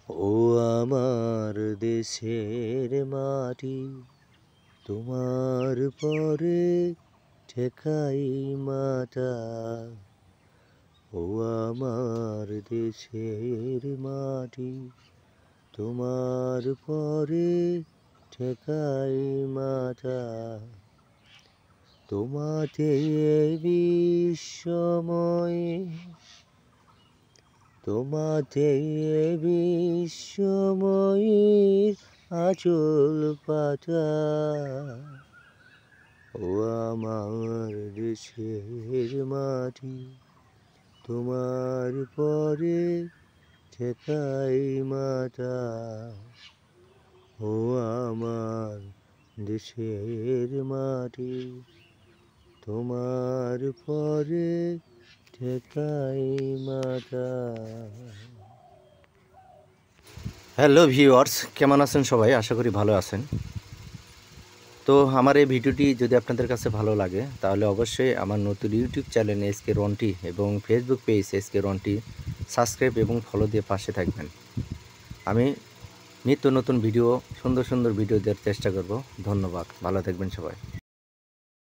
ও আমার দেশের মাটি, তোমার পরে ঠেকাই মাথা। ও আমার দেশের মাটি, তোমার পরে ঠেকাই মাথা। তোমাতে বিশ্বময়ে, তোমাতে বিশ্বময়ের আঁচল পাতা। ও আমার দেশের মাটি, তোমার পরে ঠেকাই মাথা। ও আমার দেশের মাটি, তোমার পরে ঠেকাই মাথা। হ্যালো ভিউয়ার্স, কেমন আছেন সবাই? আশা করি ভালো আছেন। তো আমার এই ভিডিওটি যদি আপনাদের কাছে ভালো লাগে তাহলে অবশ্যই আমার নতুন ইউটিউব চ্যানেল এসকে রন্টি এবং Facebook page SK Ronti subscribe এবং ফলো দিয়ে পাশে থাকবেন। আমি নিত্য নতুন ভিডিও, সুন্দর সুন্দর ভিডিও দেওয়ার চেষ্টা করব। ধন্যবাদ, ভালো থাকবেন সবাই।